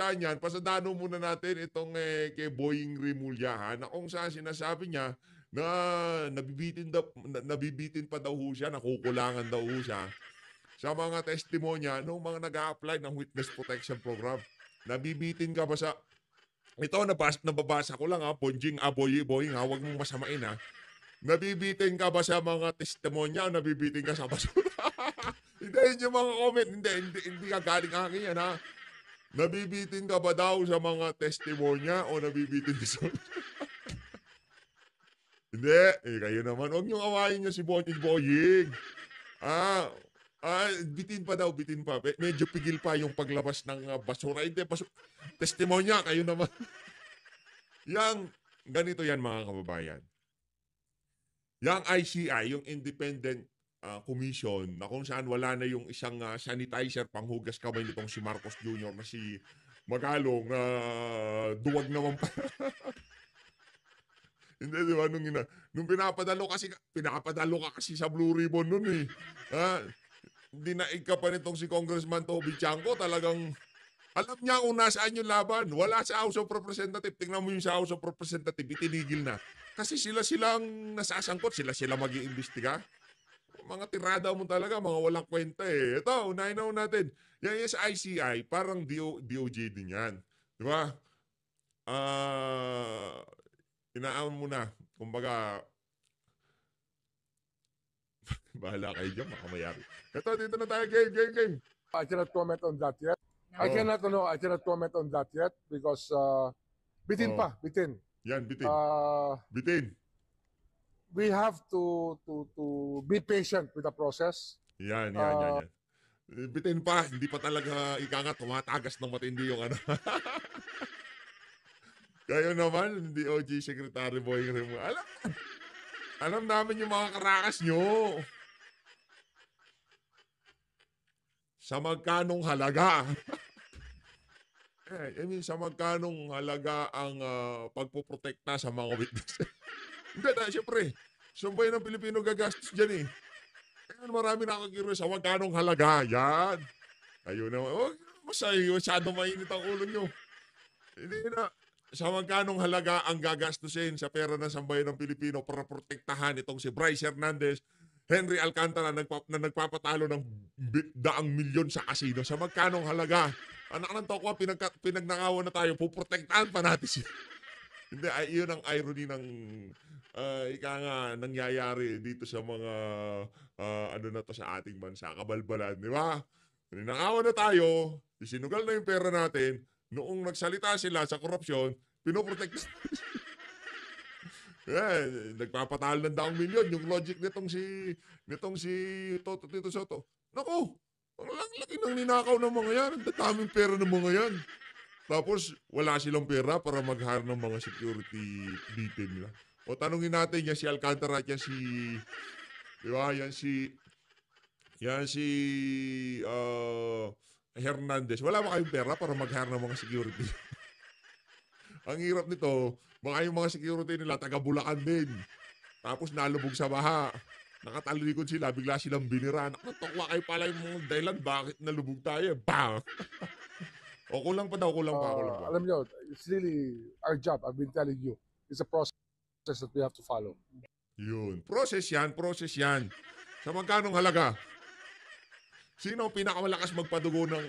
kabila niyan, pasadano muna natin itong kay Boying Rimulya, na kung saan sinasabi niya na nabibitin pa daw ho siya, nakukulangan daw ho siya sa mga testimonya nung mga nag-a-apply ng Witness Protection Program. Nabibitin ka ba sa... Ito, nababasa ko lang Bonjing, Boying huwag mong masamain Nabibitin ka ba sa mga testimonya o nabibitin ka sa basura? Hindi, yun yung mga comment. Hindi ka galing akin yan Nabibitin ka ba daw sa mga testimonya o nabibitin ka sa... Hindi, kayo naman. Huwag niyong awayin niyo si Boying. Bitin pa daw, bitin pa. Medyo pigil pa yung paglabas ng basura. Hindi, testimonya, kayo naman. Ganito yan mga kababayan. Yang ICI, yung Independent Commission, na kung saan wala na yung isang sanitizer panghugas kamay nitong si Marcos Jr. na si Magalong, duwag naman pa. Hindi, di ba? Nung pinapadalo ka kasi sa Blue Ribbon nun dinaig ka pa nitong si Congressman Toby Chanco, talagang alam niya kung nasaan yung laban. Wala sa House of Representatives. Tingnan mo yung sa House of Representatives, itinigil na. Kasi silang nasasangkot, sila mag-iimbestiga. Mga tirada mo talaga, mga walang kwenta Ito, unahin na natin. Yan yung sa ICI, parang DOJ din yan. Di ba? Inaan mo na. Kumbaga, bahala kayo dyan, makamayari. Ito, dito na tayo. Game. I cannot comment on that yet. I cannot comment on that yet because bitin. Yan, bitin. Bitin. We have to be patient with the process. Yan. Bitin pa, hindi pa talaga tumatagas ng matindi yung ano. Kayo naman, DOJ Secretary Boying Rimulya. Alam namin yung mga karakas nyo. Sa magkanong halaga? Sa magkanong halaga ang pagpoprotekta sa mga witnesses? Hindi siyempre. Sumbay ng Pilipino gagastos dyan Kaya marami nakakiro sa magkanong halaga. Yan. Ayun naman. Masyado mainit ang ulo nyo. Hindi na. Sa magkanong halaga ang gagastusin sa pera ng sambayan ng Pilipino para protektahan itong si Bryce Hernandez, Henry Alcantara na nagpapatalo ng 100 milyon sa kasino. Sa magkanong halaga? Anak ng tokwa, pinagnakawan na tayo, puprotektahan pa natin siya. Hindi, yun ang irony ng nangyayari dito sa mga sa ating bansa, kabalbalan, di ba? Ninakawan na tayo, isinugal na yung pera natin, noong nagsalita sila sa korupsyon, pinoprotect. Nagpapatalo ng 100 milyon. Yung logic nitong si Tito Soto. Naku, ang laki ng ninakaw ng mga yan. Ang daming pera ng mga yan. Tapos, wala silang pera para mag-hire ng mga security detail nila. O tanungin natin, yan si Alcantara, yan si... Di ba? Yan si Hernandez. Wala ba kayong pera para mag-hire ng mga security? Ang hirap nito, baka yung mga security nila, taga Bulacan din. Tapos nalubog sa baha. Nakatalikod sila, bigla silang binira. Nakatokwa kayo pala yung mga dahilan, bakit nalubog tayo? Bang! O kulang pa daw. Alam nyo, it's really our job. I've been telling you. It's a process that we have to follow. Yun. Process yan. Sa magkanong halaga? Sino ang pinakamalakas magpadugo ng...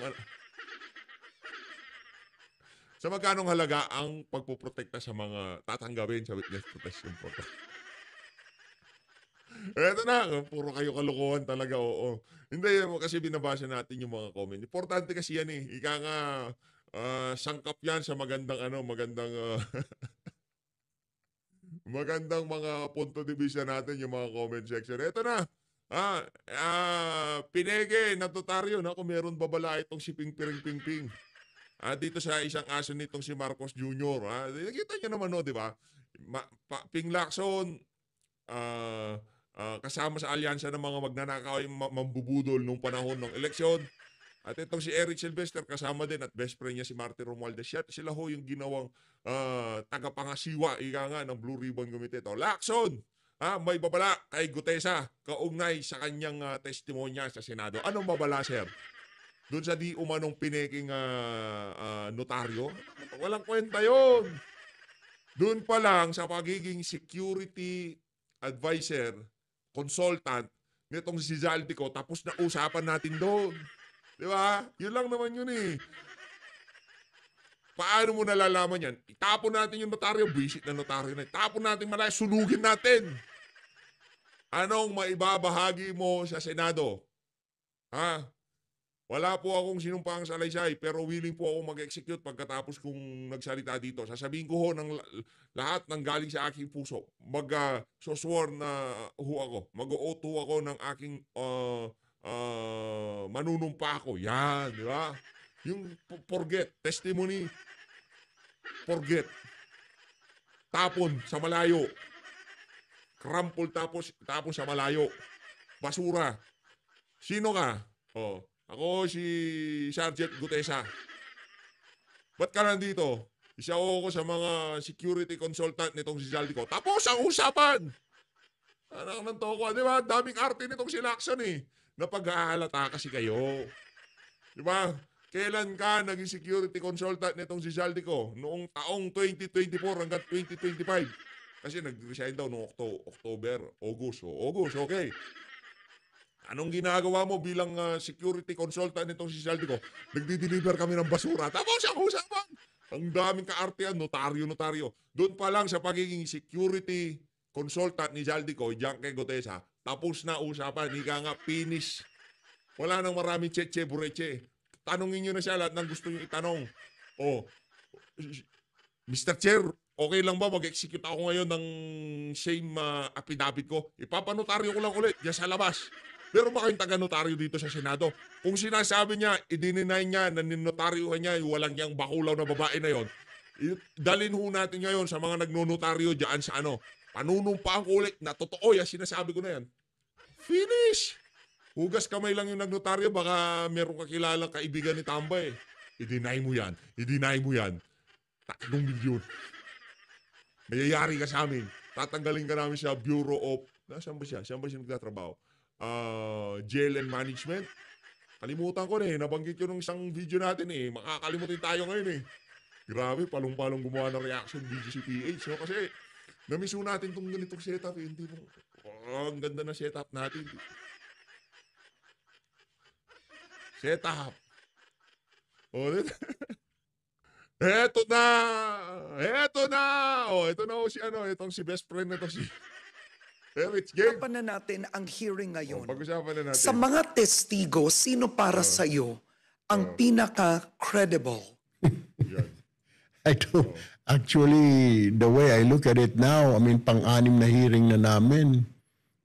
Sa magkanong halaga ang pagpoprotekta sa mga tatanggapin sa Witness Protection Program? Eto na, puro kayo kalokohan talaga, oo. Hindi, kasi binabasa natin yung mga comment. Importante kasi yan Ika nga, sangkap yan sa magandang magandang mga punto de vista natin, yung mga comment section. Eto na, Pinege, natutaryo na kung meron babala itong si Ping. Dito sa isang aso nitong si Marcos Jr. Nakita niyo naman di ba? Ping Lacson, kasama sa alyansa ng mga magnanakaw yung mambubudol nung panahon ng eleksyon. At itong si Eric Sylvester kasama din at best friend niya si Martin Romualdez. Sila ho yung ginawang tagapangasiwa ng Blue Ribbon Committee. Lacson, may babala kay Gutesa kaugnay sa kanyang testimonya sa Senado. Anong babala, sir? doon sa di umanong pineking notaryo. Walang kwenta yon. Doon pa lang sa pagiging security advisor, consultant, nitong si Zaldico, tapos na usapan natin doon. Di ba? Yun lang naman yun eh. Paano mo nalalaman yan? Itapon natin yung notaryo, visit na notaryo na. Itapon natin malaya, sunugin natin. Anong maibabahagi mo sa Senado? Ha? Wala po akong sinumpang salaysay pero willing po akong mag-execute pagkatapos kong nagsalita dito. Sasabihin ko ho ng lahat ng galing sa aking puso. Mag-sosworn na ho ako. Mag-o-oath ho ako ng aking manunumpa ko. Yan, di ba? Yung forget, testimony, forget. Tapon sa malayo. Krampol tapon sa malayo. Basura. Sino ka? Oh. Ako si Sergeant Gutesa. Ba't ka nandito? Isa ako sa mga security consultant nitong si Zaldico. Tapos ang usapan! Anak ng toko, di ba? Daming arte nitong si Lacson eh. Napag-aalata kasi kayo. Di ba? Kailan ka naging security consultant nitong si Zaldico? Noong taong 2024 hanggang 2025. Kasi nag-resign daw noong October, August. August, okay. Anong ginagawa mo bilang security consultant nitong si Zaldico? Nagdi-deliver kami ng basura. Tapos ang usapan. Ang daming kaartean, notaryo. Doon pa lang sa pagiging security consultant ni Zaldico, Janke Gutesa, tapos na usapan. Ika nga, finish. Wala nang maraming cheche, bureche. Tanungin nyo na siya lahat ng gusto nyo itanong. Oh, Mr. Chair, okay lang ba mag-execute ako ngayon ng same affidavit ko? Ipapanotaryo ko lang ulit diyan sa labas. Pero ba kayong taga-notaryo dito sa Senado? Kung sinasabi niya, i-deny niya na ninotaryuhan niya yung walang yang bakulaw na babae na yon, dalhin ho natin ngayon sa mga nagnonotaryo dyan sa panunumpaan ko ulit na totoo yan, sinasabi ko na yan. Finish! Hugas kamay lang yung nagnotaryo, baka meron kakilalang kaibigan ni Tambay. I-deny mo yan. 3 milyon. Mayayari ka sa amin. Tatanggalin ka namin sa Bureau of... Saan ba siya? Saan ba siya nagtatrabaho? Jail and Management. Kalimutan ko na eh. Nabanggit ko nung isang video natin eh. Makakalimutin tayo ngayon eh. Grabe, palong-palong gumawa ng reaction video si PH. So, kasi namiso natin itong ganitong setup eh. Hindi mo... ang ganda na setup natin. Setup. Oh, Eto na! Oh, ito na si itong si best friend na to si Erich Game. Pag-usapan na natin ang hearing ngayon. Pag-usapan na natin. Sa mga testigo, sino para sa iyo ang pinaka-credible? I don't, actually, the way I look at it now, I mean, pang-anim na hearing na namin,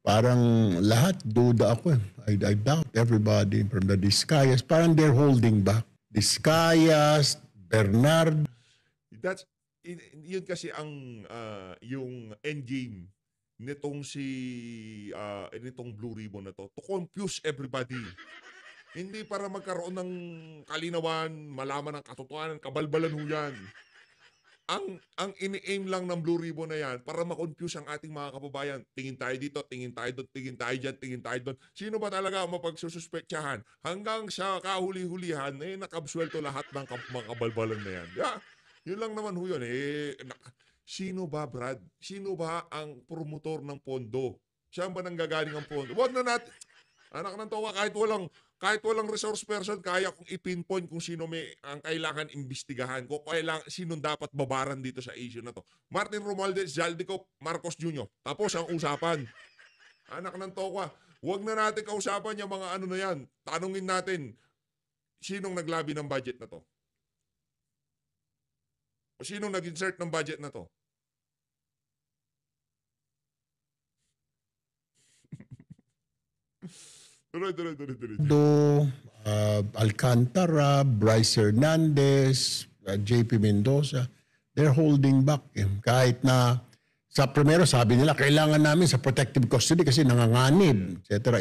parang lahat duda ako. I doubt everybody from the Discayas. Parang they're holding back. Discayas, Bernard. Yun kasi ang yung endgame nitong nitong Blue Ribbon na to confuse everybody. Hindi para magkaroon ng kalinawan, malaman ng katotohanan, kabalbalan ho yan. Ang ini-aim lang ng Blue Ribbon na yan para ma-confuse ang ating mga kababayan. Tingin tayo dito, tingin tayo doon, tingin tayo dyan, tingin tayo doon. Sino ba talaga ang mapagsususpektsahan? Hanggang sa kahuli-hulihan, nakabswelto lahat ng mga kabalbalan na yan. Yeah, yun lang naman ho yun. Sino ba, Brad? Sino ba ang promotor ng pondo? Siya ba nanggagaling ang pondo? Huwag na natin. Anak ng tawa, kahit walang resource person, kaya kong i-pinpoint kung sino may ang kailangan imbestigahan ko. Sinong dapat babaran dito sa issue na to. Martin Romualdez, Zaldico, Marcos Jr. Tapos ang usapan. Anak ng tawa, huwag na natin kausapan yung mga na yan. Tanungin natin, sinong naglabi ng budget na to? O sinong nag-insert ng budget na to? Tuloy. Alcantara, Bryce Hernandez, JP Mendoza, they're holding back. Kahit na sa primero sabi nila, kailangan namin sa protective custody kasi nanganganib, etc.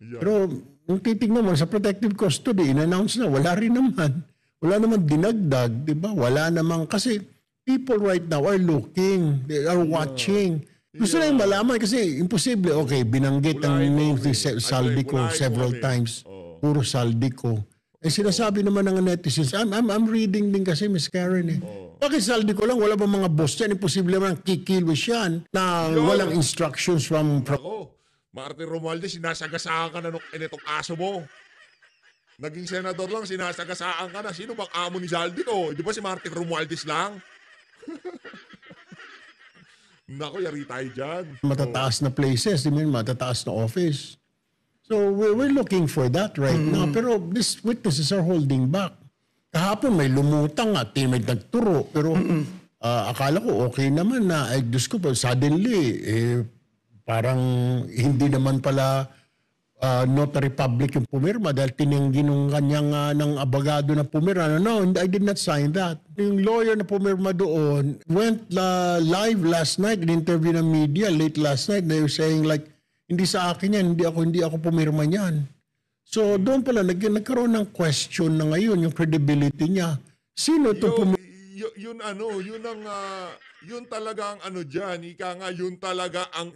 Yeah. Pero kung titignan mo, sa protective custody, in-announce na, wala rin naman. Wala naman dinagdag, di ba? Wala naman, kasi people right now are looking, they are watching. Gusto na yung malaman kasi imposible. Okay, binanggit ang name ni Zaldico several times. Puro saldi ko. Eh sinasabi naman ng netizens, I'm reading din kasi, Miss Karen eh. Bakit saldi ko lang? Wala ba mga boss yan? Imposible naman kikilos yan na walang instructions from Ako, Martin Romualdez, sinasagasaan ka na nitong aso mo. Naging senador lang, sinasagasaan ka na. Sino bang amo ni Saldi ko? Di ba si Martin Romualdez lang? Nako, yari tayo dyan. matataas na places, I mean, matataas na office. So we're looking for that right now. Pero these witnesses are holding back. Kahapon may lumutang at may nagturo. Pero akala ko okay naman na, ay Diyos ko, suddenly, parang hindi naman pala notary public yung pumirma dahil tinanggi nung kanyang ng abogado na pumirma. No, I did not sign that. Yung lawyer na pumirma doon went live last night in interview ng media late last night. They were saying like, hindi sa akin yan, hindi ako pumirma niyan. So doon pala nagkaroon ng question na ngayon yung credibility niya. Sino to pumirma? Yun talaga ang ano dyan, ika nga, yun talaga ang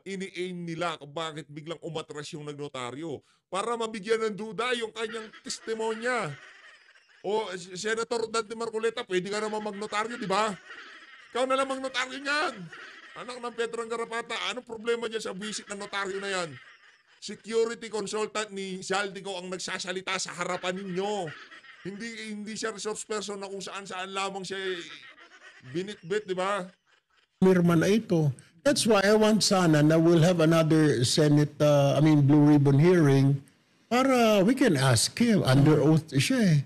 ini-aim nila kung bakit biglang umatras yung nagnotaryo. Para mabigyan ng duda yung kanyang testimonya. O, Senator Dante Marcoleta, pwede ka naman magnotaryo, di ba? Ikaw na lang magnotaryo niyan. Anak ng Pedro Garapata, anong problema dyan sa visit ng notaryo na yan? Security consultant ni Saldico ang nagsasalita sa harapan ninyo. Hindi siya resource person na kung saan-saan lamang siya binitbit, di ba? Pumirma na ito. That's why I want sana na we'll have another Senate, Blue Ribbon hearing para we can ask him. Under oath siya eh.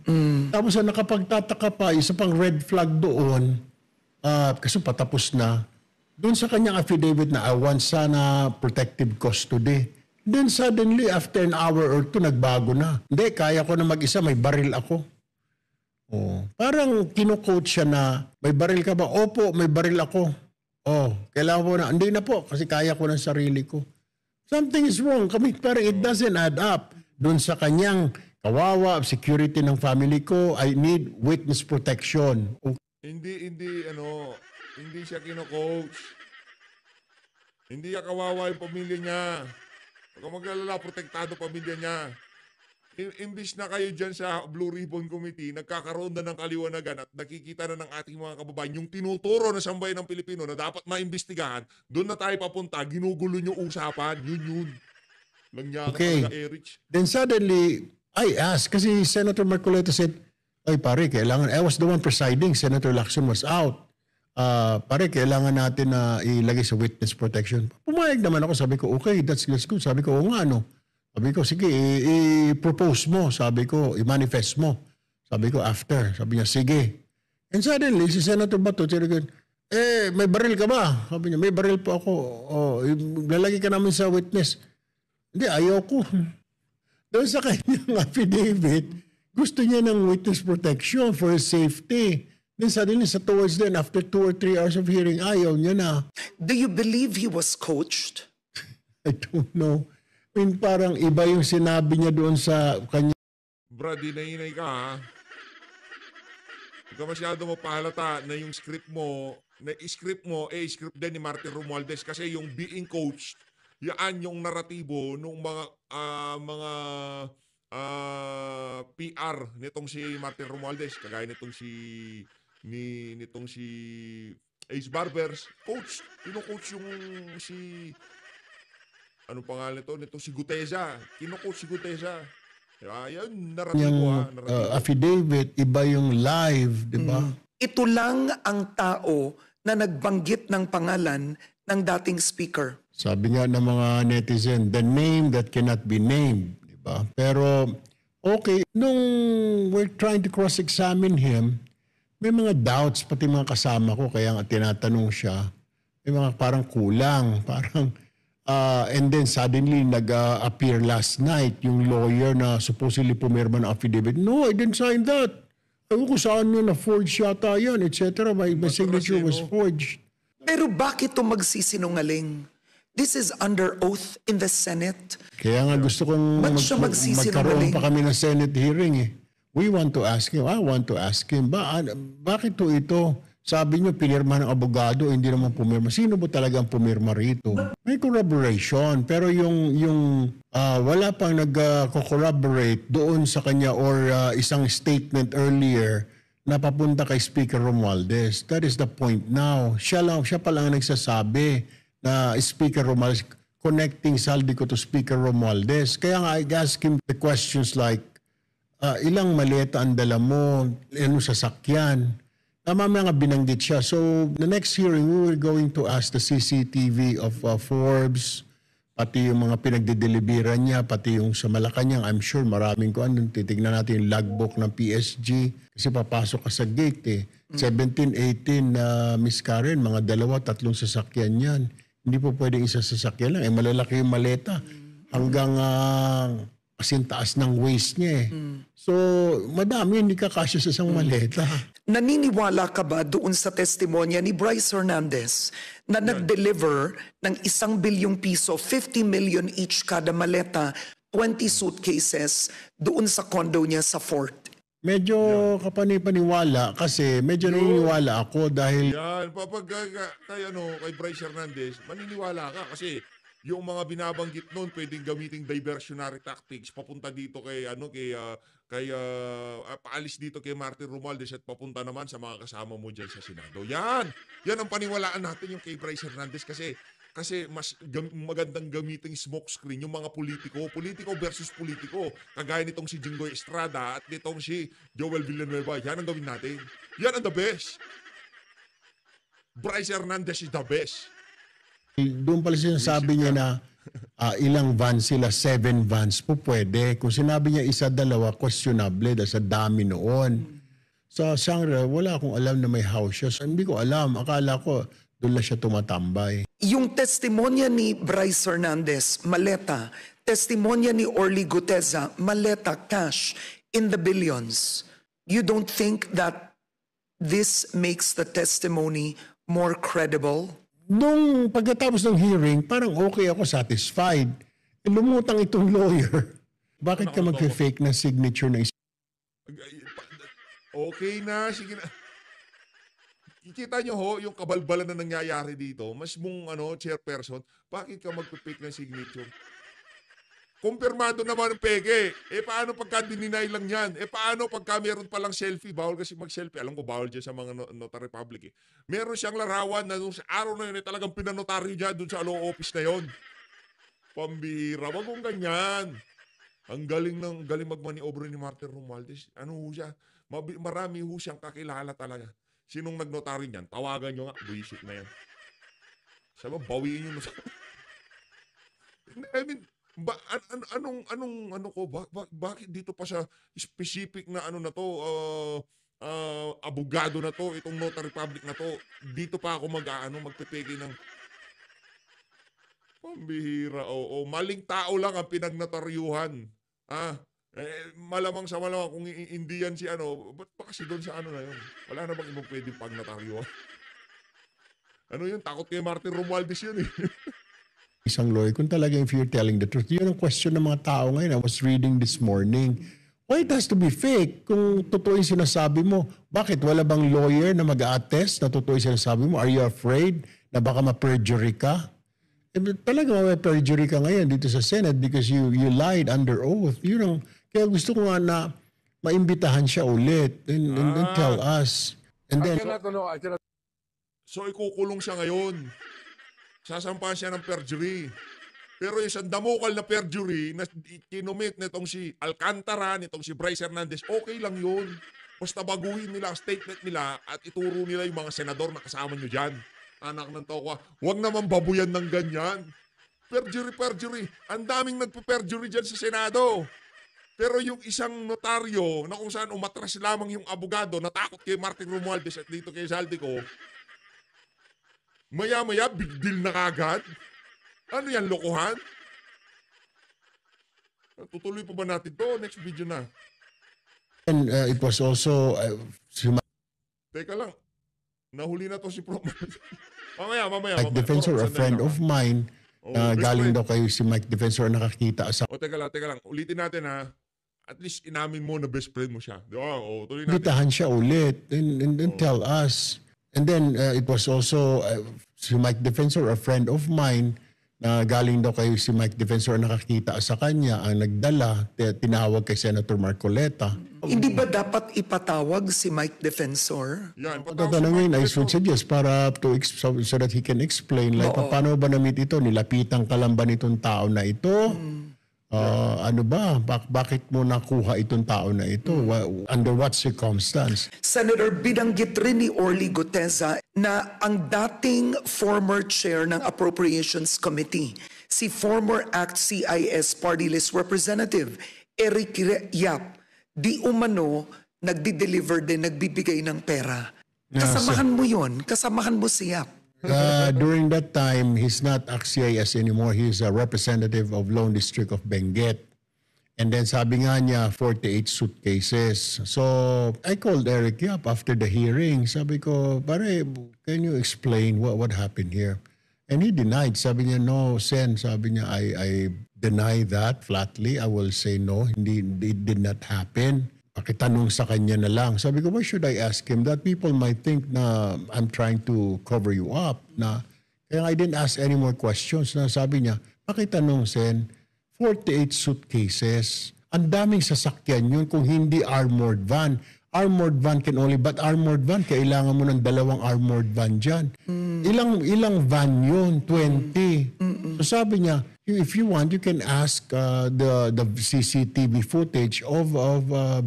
Tapos nakapagtataka pa, isa pang red flag doon, kasi patapos na, doon sa kanyang affidavit na I want sana protective custody. Then suddenly, after an hour or two, nagbago na. Hindi, kaya ko na mag-isa, may baril ako. Oh, parang kino-coach siya na, may baril ka ba? Opo, may baril ako. Oh, kailangan ko na. Hindi na po, kasi kaya ko ng sarili ko. Something is wrong. Parang it doesn't add up. Doon sa kanyang kawawa, security ng family ko, I need witness protection. Hindi siya kino-coach. Hindi niya kawawa yung pamilya niya. Huwag mag-alala, protektado pamilya niya. Imbis na kayo dyan sa Blue Ribbon Committee, nagkakaroon na ng kaliwanagan at nakikita na ng ating mga kababayan yung tinuturo na sambayan ng Pilipino na dapat maimbestigahan, doon na tayo papunta, ginugulo yung usapan, yun. Langya ka talaga, Erich. Then suddenly, I asked, kasi Senator Marcoleta said, ay pare, kailangan, I was the one presiding, Senator Lacson was out. Pare, kailangan natin na ilagay sa witness protection. Pumayag naman ako, sabi ko, okay, that's good. Sabi ko, oo nga, no. Sabi ko, sige, i-propose mo. Sabi ko, i-manifest mo. Sabi ko, after. Sabi niya, sige. And suddenly, si Senator Bato, may baril ka ba? Sabi niya, may baril po ako. Lalagay ka namin sa witness. Hindi, ayoko. Doon sa kanyang affidavit, gusto niya ng witness protection for his safety. Then suddenly, towards then, after 2 or 3 hours of hearing, ayaw niya na. Do you believe he was coached? I don't know. I mean, parang iba yung sinabi niya doon sa kanya. Brad, hinay ka ha. Huwag ka masyado mapahalata na yung script mo script din ni Martin Romualdez kasi yung being coached, yan yung naratibo ng mga PR nitong si Martin Romualdez, kagaya nitong si Ace Barbers, coach. Kino-coach yung si anong pangalan nito si Guteza. Kino-coach si Guteza. Yan, naratibo Yung affidavit, iba yung live, di ba? Ito lang ang tao na nagbanggit ng pangalan ng dating speaker. Sabi nga ng mga netizen, the name that cannot be named, di ba? Pero, okay, nung we're trying to cross-examine him, may mga doubts, pati mga kasama ko, kaya nga tinatanong siya, may mga parang kulang, parang, and then suddenly nag-appear last night yung lawyer na supposedly pumirma ng affidavit. No, I didn't sign that. Ewan ko saan yun, na-forge yata yan, etc. My signature was forged. Pero bakit ito magsisinungaling? This is under oath in the Senate. Kaya nga gusto kong Ba't siya magkaroon magsisinungaling? pa kami ng Senate hearing eh. We want to ask him. I want to ask him. Bakit ito? Sabi niyo, pinirma ng abogado, hindi naman pumirma. Sino ba talagang pumirma rito? May corroboration, pero yung wala pang nag-corroborate doon sa kanya or isang statement earlier na papunta kay Speaker Romualdez. That is the point now. Siya pa lang ang nagsasabi na Speaker Romualdez, connecting Saldico to Speaker Romualdez. Kaya nga, I ask him the questions like, ilang maleta ang dala mo, ano sasakyan. Mamaya nga binanggit siya. So, the next hearing, we were going to ask the CCTV of Forbes, pati yung mga pinagdideliveran niya, pati yung sa Malacanang. I'm sure maraming ko. Titignan natin yung logbook ng PSG. Kasi papasok ka sa gate eh. 17, 18 na Miss Karen, mga 2, 3 sasakyan yan. Hindi po pwedeng isa sasakyan lang. Malalaki yung maleta. Hanggang taas ng waist niya eh. So, madami, hindi kakasya sa isang maleta. Naniniwala ka ba doon sa testimonya ni Bryce Hernandez na nag-deliver ng 1 bilyong piso, 50 million each kada maleta, 20 suitcases doon sa condo niya sa Fort? Medyo kapanipaniwala kasi medyo naniniwala ako dahil Yan, kay Bryce Hernandez, maniniwala ka kasi yung mga binabanggit noon pwedeng gamiting diversionary tactics papunta dito paalis dito kay Martin Romualdez at papunta naman sa mga kasama mo dyan sa Senado. Yan ang paniwalaan natin yung kay Bryce Hernandez kasi mas magandang gamiting smokescreen yung mga politiko versus politiko. Kagaya nitong si Jinggoy Estrada at nitong si Joel Villanueva. Yan ang gawin natin. Yan ang the best. Bryce Hernandez is the best. doon pala sinasabi niya na ilang vans sila, 7 vans po pwede. Kung sinabi niya 1, 2, questionable dahil sa dami noon. Sa Shangri-La, wala akong alam na may house siya. So, hindi ko alam. Akala ko doon lang siya tumatambay. Yung testimonya ni Bryce Hernandez, maleta. Testimonya ni Orly Guteza, maleta, cash, in the billions. You don't think that this makes the testimony more credible? Nung pagkatapos ng hearing, parang okay ako, satisfied. Lumutang itong lawyer. Bakit ka mag-fake na signature na Okay na, sige na. Kikita nyo ho, yung kabalbalan na nangyayari dito, mas mong chairperson, bakit ka mag-fake ng signature? Kumpirmado naman ng peke. Paano pagka dininay lang yan? Paano pagka meron palang selfie? Bawal kasi mag-selfie. Alam ko, bawal dyan sa mga notary public. Meron siyang larawan na nung sa araw na yun, talagang pinanotaryo niya dun sa law office na yun. Pambihira. Wag mong ganyan. Ang galing mag-maniobre ni Martin Romualdez. Ano ho siya? Marami ho siyang kakilala talaga. Sinong nagnotaryo niyan? Tawagan nyo nga. Buisit na yan. Sabi, bawiin nyo. I mean, bakit dito pa sa specific na abogado na to, itong notary public na to, dito pa ako magpipigil ng pambihira. Maling tao lang ang pinagnotaryuhan. Malamang kung hindi yan si ba't pa kasi doon sa na yun? Wala na bang ibang pwedeng pagnotaryuhan? Yun, takot kay Martin Romualdez yun eh. Isang lawyer, kung talaga if you're telling the truth, yun ang question ng mga tao ngayon. I was reading this morning. Why it has to be fake? Kung totoo yung sinasabi mo, bakit wala bang lawyer na mag-a-attest na totoo yung sinasabi mo? Are you afraid na baka ma-perjury ka? Talaga ma-perjury ka ngayon dito sa Senate because you lied under oath. Kaya gusto ko nga na maimbitahan siya ulit and tell us. And then, I cannot. So ikukulong siya ngayon. Sasampahan siya ng perjury. Pero yung sandamukal na perjury na kinumit nitong si Alcantara, nitong si Bryce Hernandez, okay lang yun. Basta baguhin nila ang statement nila at ituro nila yung mga senador na kasama nyo dyan. Anak ng tokwa, huwag naman babuyan ng ganyan. Perjury. Ang daming nagpe-perjury dyan sa Senado. Pero yung isang notaryo na kung saan umatras lamang yung abogado, natakot kay Martin Romualdez at dito kay Saldico, maya-maya, big deal na kagad. Ano yan, lokohan? Tutuloy pa ba natin to? Next video na. and it was also Teka lang. Nahuli na to si Pro. mamaya. Mike Defensor, a friend of mine, galing daw kayo si Mike Defensor nakakita sa Teka lang. Ulitin natin ha. At least inamin mo na best friend mo siya. Di ba? Tuloy natin. Bitahan siya ulit and tell us. And then it was also si Mike Defensor, a friend of mine, na galing daw kay si Mike Defensor nakakita sa kanya, ang nagdala, tinawag kay Senator Marcoleta. Hindi ba dapat ipatawag si Mike Defensor? Yan, Tatanungin, I should suggest para so that he can explain, like, paano ba na-meet ito? Nilapitan ka lang ba nitong tao na ito? Ano ba? Bakit mo nakuha itong tao na ito? Under what circumstance? Senator, binanggit rin ni Orly Guteza na ang dating former chair ng Appropriations Committee, si former ACT CIS Party List Representative Eric Yap, di umano nagdi-deliver din, nagbibigay ng pera. Kasamahan mo yon, kasamahan mo si Yap. During that time, he's not ACT-CIS anymore. He's a representative of Lone District of Benguet. And then sabi nga niya, 48 suitcases. So I called Eric Yap after the hearing. Sabi ko, pare, can you explain what happened here? And he denied. Sabi niya, no, Sen. Sabi niya, I deny that flatly. I will say no, it did not happen. Pakitanong sa kanya na lang. Sabi ko, why should I ask him that? People might think na I'm trying to cover you up. Kaya I didn't ask any more questions. Sabi niya, pakitanong, Sen, 48 suitcases. Ang daming sasakyan yun kung hindi armored van. Armored van but armored van, kailangan mo ng 2 armored van dyan. Ilang van yun? 20. So sabi niya, if you want, you can ask the CCTV footage of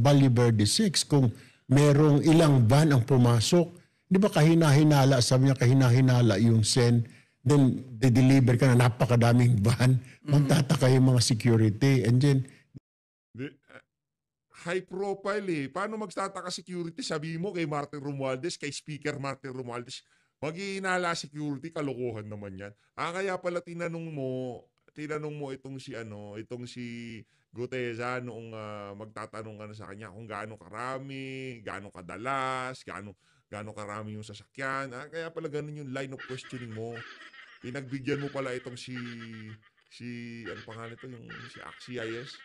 Baliverde 6 kung merong ilang van ang pumasok. Di ba kahina-hinala, sabi niya kahina-hinala yung Sen, then de-deliver ka na napakadaming van, magtataka yung mga security. And then, high profile eh. Paano magtataka security? Sabi mo kay Martin Romualdez, kay Speaker Martin Romualdez, maghihinala security, kalokohan naman yan. Kaya pala tinanong mo itong si Guteza noong magtatanong ka na sa kanya kung gaano karami, gaano kadalas, gaano karami yung sasakyan. Kaya pala ganun yung line of questioning mo. Pinagbigyan mo pala itong si ano pangalan ito, yung si ACT-CIS.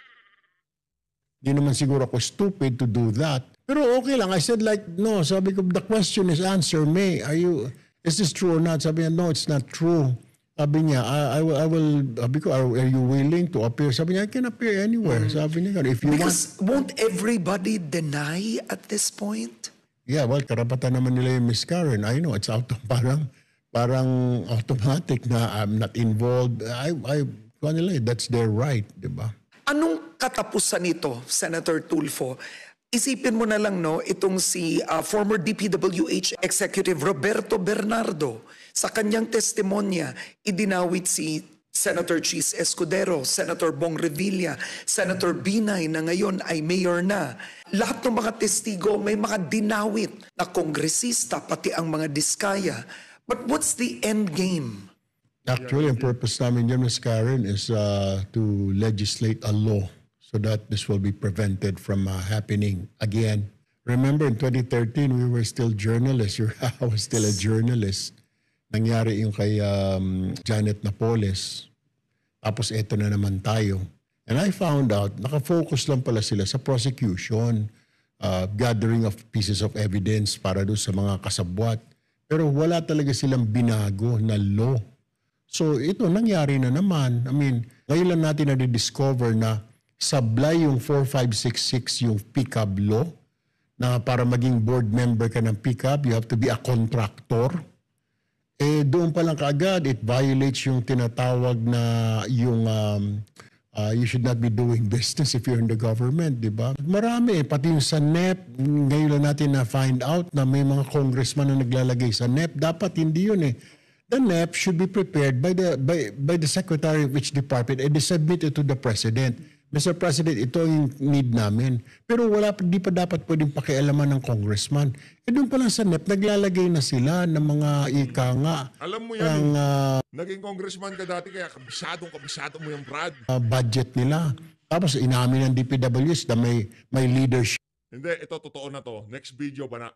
di naman siguro ako stupid to do that. Pero okay lang. I said like, no, sabi ko, the question is answer me. Is this true or not? Sabi niya, no, it's not true. Sabi niya, I will, sabi ko, are you willing to appear? Sabi niya, I can appear anywhere. Sabi niya, if you Because won't everybody deny at this point? Yeah, well, karapatan naman nila yung Miss Karen. I know, it's parang automatic na I'm not involved. That's their right, di ba? Anong katapusan nito, Senator Tulfo? Isipin mo na lang, no, itong si former DPWH Executive Roberto Bernardo, sa kanyang testimonya, idinawit si Senator Chis Escudero, Senator Bong Revilla, Senator Binay na ngayon ay mayor na. Lahat ng mga testigo may mga dinawit na kongresista, pati ang mga diskaya. But what's the end game? Actually, ang purpose namin dyan, Ms. Karen, is to legislate a law so that this will be prevented from happening again. Remember, in 2013, we were still journalists. I was still a journalist. Nangyari yung kay Janet Napoles. Tapos eto na naman tayo. And I found out, nakafocus lang pala sila sa prosecution, gathering of pieces of evidence para doon sa mga kasabwat. Pero wala talaga silang binago na law. So ito, nangyari na naman. I mean, ngayon lang natin na-discover na sablay yung 4566 yung PCAB law na para maging board member ka ng PCAB, you have to be a contractor. Doon pa lang kaagad, it violates yung tinatawag na yung you should not be doing business if you're in the government, di ba? Marami, pati yung sa NEP, ngayon lang natin na-find out na may mga congressman na naglalagay sa NEP. Dapat hindi yun eh. The NEP should be prepared by the Secretary of each department and submitted to the President. Mr. President, ito yung need namin. Pero di pa dapat pwedeng pakialaman ng congressman. Doon pa lang sa NEP, naglalagay na sila ng mga ika nga. Alam mo yan, naging congressman ka dati kaya kabisado mo yung Brad. Budget nila. Tapos inamin ng DPWs na may leadership. Hindi, ito totoo na to. Next video ba na?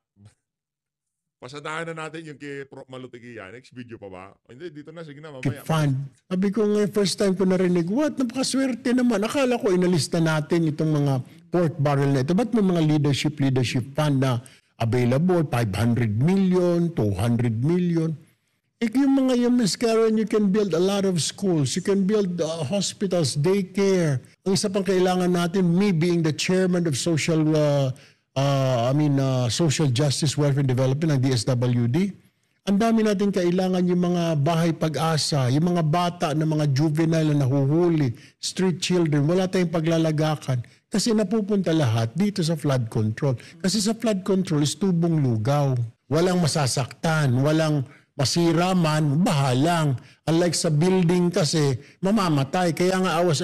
Pasadahan na natin yung kay Prof. Malutigia. Next video pa ba? Hindi, dito na. Sige na, mamaya. Fund. Sabi ko nga, first time ko narinig, what? Napakaswerte naman. Akala ko inalista natin itong mga pork barrel na ito. Ba't may mga leadership fund na available, 500 million, 200 million. Yung mga yan, Ms. Karen, you can build a lot of schools. You can build hospitals, daycare. Ang isa pang kailangan natin, me being the chairman of social justice, welfare and development ng DSWD, ang dami natin kailangan yung mga bahay pag-asa, yung mga bata na mga juvenile na nahuhuli, street children, wala tayong paglalagakan. Kasi napupunta lahat dito sa flood control. Kasi sa flood control is tubong lugaw. Walang masasaktan, walang masira man, bahalang. Unlike sa building kasi, mamamatay. Kaya nga I was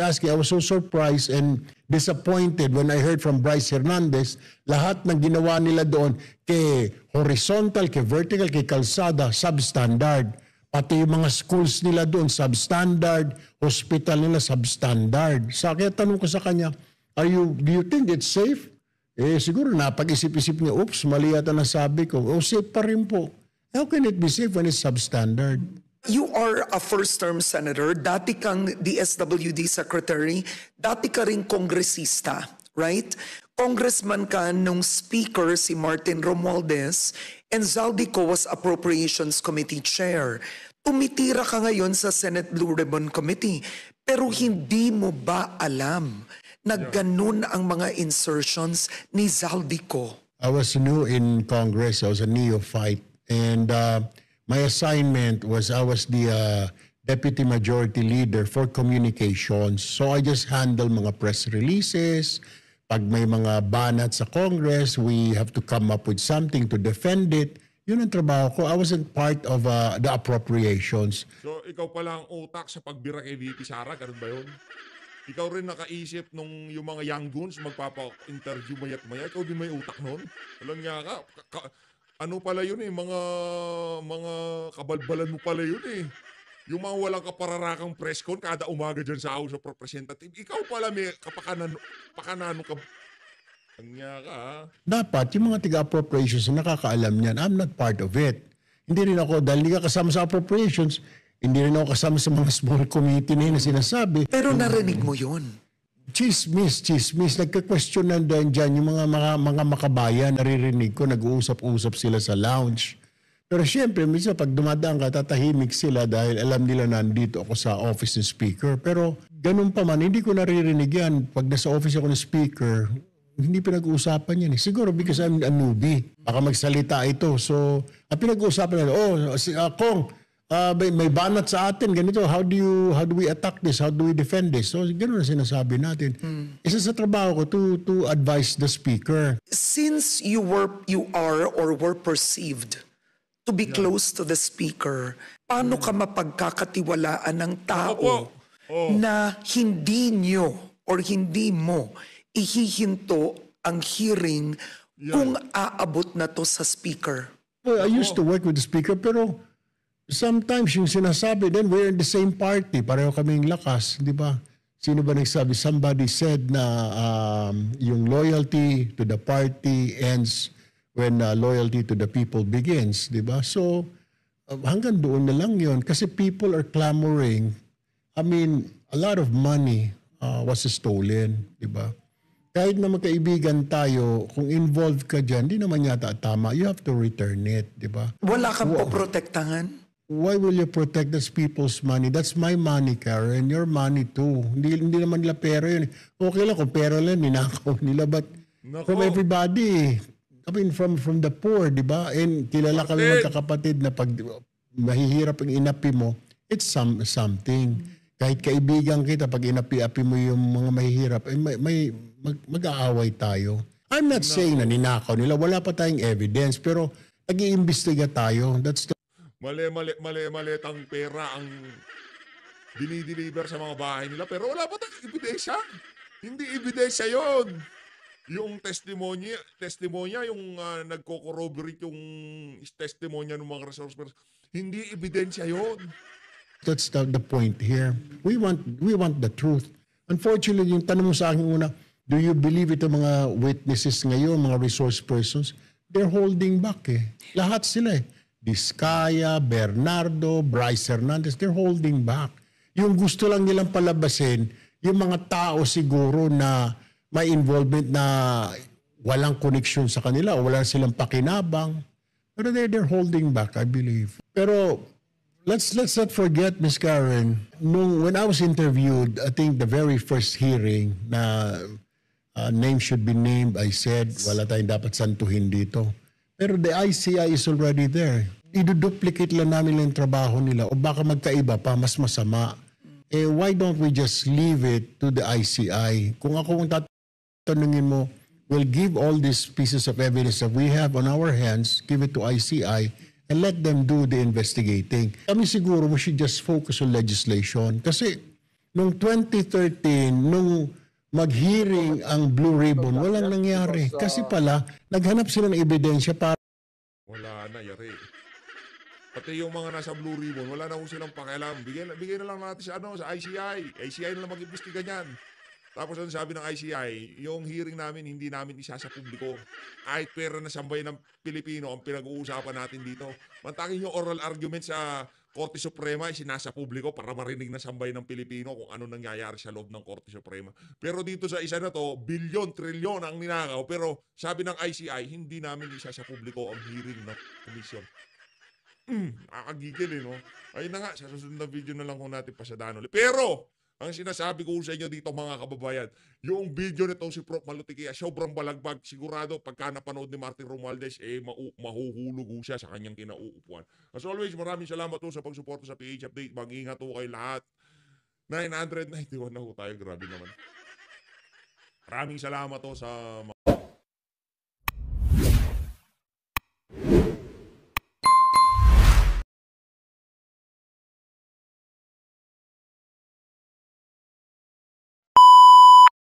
so surprised and disappointed when I heard from Bryce Hernandez, lahat ng ginawa nila doon kay horizontal, kay vertical, kay kalsada, substandard. Pati yung mga schools nila doon, substandard, hospital nila, substandard. Kaya tanong ko sa kanya, do you think it's safe? Siguro napag-isip-isip niya, oops, mali yata nasabi ko. Safe pa rin po. How can it be safe when it's substandard? You are a first-term senator, dati kang DSWD secretary, dati ka ring kongresista, right? Congressman ka nung speaker si Martin Romualdez and Zaldico was Appropriations Committee Chair. Tumitira ka ngayon sa Senate Blue Ribbon Committee, pero hindi mo ba alam na ganun ang mga insertions ni Zaldico? I was new in Congress. I was a neophyte. And my assignment was I was the Deputy Majority Leader for Communications. So I just handle mga press releases. Pag may mga banat sa Congress, we have to come up with something to defend it. Yun ang trabaho ko. I wasn't part of the appropriations. So, ikaw pala ang utak sa pagbira kay VP Sara, ganun ba yun? Ikaw rin nakaisip nung yung mga young goons magpapa-interview mayat-maya. Ikaw din may utak nun. Alam nga ka, ano pala yun mga kabalbalan mo pala yun Yung mga walang kapararakang press con kada umaga dyan sa House of Representatives. Ikaw pala may pakanano ka. Kanya ka. Dapat yung mga tiga-appropriations na nakakaalam niyan, I'm not part of it. Hindi rin ako, dahil hindi ka kasama sa appropriations, hindi rin ako kasama sa mga small committee na sinasabi. Pero narinig mo yun. Chismis. Nagka-question na dyan yung mga makabayan, naririnig ko, nag-uusap-usap sila sa lounge. Pero syempre, minsan pag dumadaan ka, tatahimik sila dahil alam nila nandito ako sa office ng speaker. Pero ganun pa man, hindi ko naririnig yan. Pag nasa office ako ng speaker, hindi pinag-uusapan yan. Siguro because I'm a newbie. Baka magsalita ito. So, ang pinag-uusapan nila, Kong, may banat sa atin, ganito, how do we attack this? How do we defend this? So, gano'n na sinasabi natin. Isa sa trabaho ko to advise the speaker. Since you are or were perceived to be close to the speaker, paano ka mapagkakatiwalaan ng tao na hindi nyo or hindi mo ihihinto ang hearing kung aabot na to sa speaker? Well, I used to work with the speaker, pero sometimes yung sinasabi, then we're in the same party. Pareho kaming lakas, di ba? Sino ba nagsabi? Somebody said na yung loyalty to the party ends when loyalty to the people begins, di ba? So, hanggang doon na lang yun. Kasi people are clamoring. I mean, a lot of money was stolen, di ba? Kahit na magkaibigan tayo, kung involved ka dyan, di naman yata tama. You have to return it, di ba? Wala kang poprotektahan? Why will you protect those people's money? That's my money, Karen. Your money too. Hindi naman nila pera yun. Okay lang kung pera lang, ninakaw nila. But from everybody, I mean, from the poor, di ba? And kilala kami magkakapatid na pag mahihirap ang inapi mo, it's something. Kahit kaibigan kita, pag inapi-api mo yung mga mahihirap, mag-aaway tayo. I'm not saying na ninakaw nila. Wala pa tayong evidence. Pero nag-iimbestiga tayo. That's the Mali ang pera ang dinideliver sa mga bahay nila. Pero wala pa tayong ebidensya. Hindi ebidensya yon. Yung testimonya, yung nagko-corroborate yung testimonya ng mga resource persons. Hindi ebidensya yon. That's the point here. We want the truth. Unfortunately, yung tanong mo sa akin una, do you believe ito mga witnesses ngayon, mga resource persons? They're holding back Lahat sila Vizcaya, Bernardo, Bryce Hernandez, they're holding back. Yung gusto lang nilang palabasin, yung mga tao siguro na may involvement na walang koneksyon sa kanila o wala silang pakinabang. Pero they're holding back, I believe. Pero let's not forget, Ms. Karen, when I was interviewed, I think the very first hearing na name should be named, I said, wala tayong dapat santuhin dito. Pero the ICI is already there. Iduduplicate lang namin yung trabaho nila o baka magkaiba pa, mas masama. Why don't we just leave it to the ICI? Kung tatanungin mo, we'll give all these pieces of evidence that we have on our hands, give it to ICI, and let them do the investigating. Kami siguro, we should just focus on legislation. Kasi, noong 2013, nung mag-hearing ang Blue Ribbon, walang nangyari. Kasi pala, naghanap sila ng ebidensya para Wala na, yari. Pati yung mga nasa Blue Ribbon, wala na ho silang pakialam. Bigay na lang natin sa ICI. ICI na lang mag-imbestiga niyan. Tapos ang sabi ng ICI, yung hearing namin, hindi namin isa sa publiko. Kahit pera na sambay ng Pilipino ang pinag-uusapan natin dito. Mantakin yung oral argument sa Korte Suprema, sinasa publiko para marinig na sambay ng Pilipino kung ano nangyayari sa loob ng Korte Suprema. Pero dito sa isa na to, bilyon, trilyon ang ninakaw. Pero sabi ng ICI, hindi namin isa sa publiko ang hearing ng komisyon. Nakakagigil no? Ayun na nga, sa susunod na video na lang kung natin pasadaan ulit. Pero, ang sinasabi ko sa inyo dito mga kababayan, yung video nitong si Prof. Malutikia, sobrang balagbag. Sigurado, pagka napanood ni Martin Romualdez, mahuhulog ho siya sa kanyang kinauupuan. As always, maraming salamat po sa pagsuporta sa PH Update. Mag-ingat po kayo lahat. 991 na ho tayo, grabe naman. Maraming salamat po sa